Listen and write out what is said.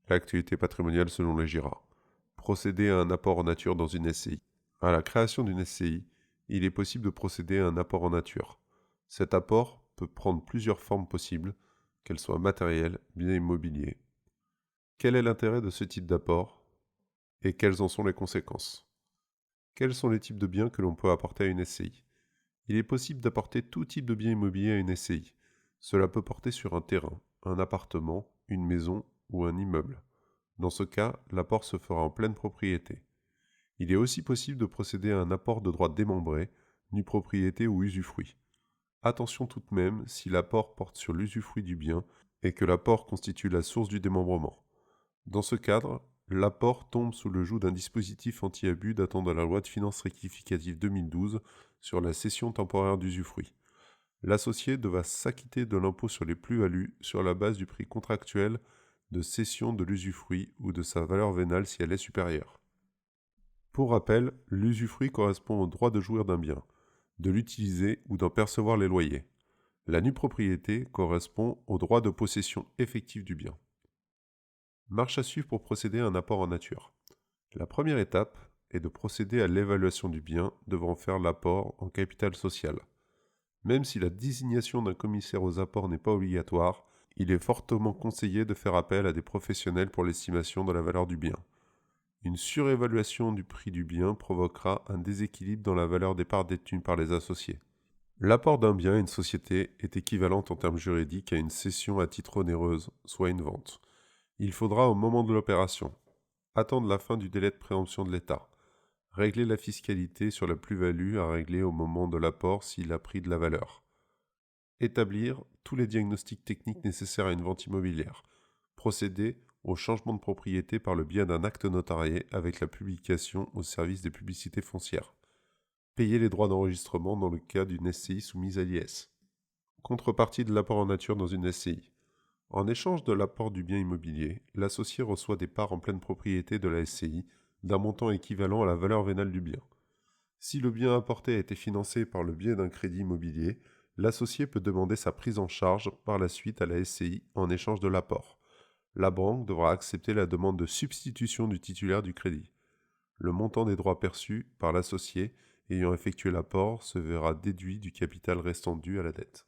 L'actualité patrimoniale selon les GIRA. Procéder à un apport en nature dans une SCI. À la création d'une SCI, il est possible de procéder à un apport en nature. Cet apport peut prendre plusieurs formes possibles, qu'elles soient matérielles, biens immobiliers. Quel est l'intérêt de ce type d'apport et quelles en sont les conséquences? Quels sont les types de biens que l'on peut apporter à une SCI? Il est possible d'apporter tout type de biens immobiliers à une SCI. Cela peut porter sur un terrain, un appartement, une maison ou un immeuble. Dans ce cas, l'apport se fera en pleine propriété. Il est aussi possible de procéder à un apport de droit démembré, nue propriété ou usufruit. Attention tout de même si l'apport porte sur l'usufruit du bien et que l'apport constitue la source du démembrement. Dans ce cadre, l'apport tombe sous le joug d'un dispositif anti-abus datant de la loi de finances rectificative 2012 sur la cession temporaire d'usufruit. L'associé devra s'acquitter de l'impôt sur les plus-values sur la base du prix contractuel de cession de l'usufruit ou de sa valeur vénale si elle est supérieure. Pour rappel, l'usufruit correspond au droit de jouir d'un bien, de l'utiliser ou d'en percevoir les loyers. La nue propriété correspond au droit de possession effective du bien. Marche à suivre pour procéder à un apport en nature. La première étape est de procéder à l'évaluation du bien devant faire l'apport en capital social. Même si la désignation d'un commissaire aux apports n'est pas obligatoire, il est fortement conseillé de faire appel à des professionnels pour l'estimation de la valeur du bien. Une surévaluation du prix du bien provoquera un déséquilibre dans la valeur des parts détenues par les associés. L'apport d'un bien à une société est équivalente en termes juridiques à une cession à titre onéreuse, soit une vente. Il faudra au moment de l'opération attendre la fin du délai de préemption de l'État, régler la fiscalité sur la plus-value à régler au moment de l'apport s'il a pris de la valeur, établir tous les diagnostics techniques nécessaires à une vente immobilière, procéder au changement de propriété par le biais d'un acte notarié avec la publication au service des publicités foncières, payer les droits d'enregistrement dans le cas d'une SCI soumise à l'IS. Contrepartie de l'apport en nature dans une SCI. En échange de l'apport du bien immobilier, l'associé reçoit des parts en pleine propriété de la SCI d'un montant équivalent à la valeur vénale du bien. Si le bien apporté a été financé par le biais d'un crédit immobilier, l'associé peut demander sa prise en charge par la suite à la SCI en échange de l'apport. La banque devra accepter la demande de substitution du titulaire du crédit. Le montant des droits perçus par l'associé ayant effectué l'apport se verra déduit du capital restant dû à la dette.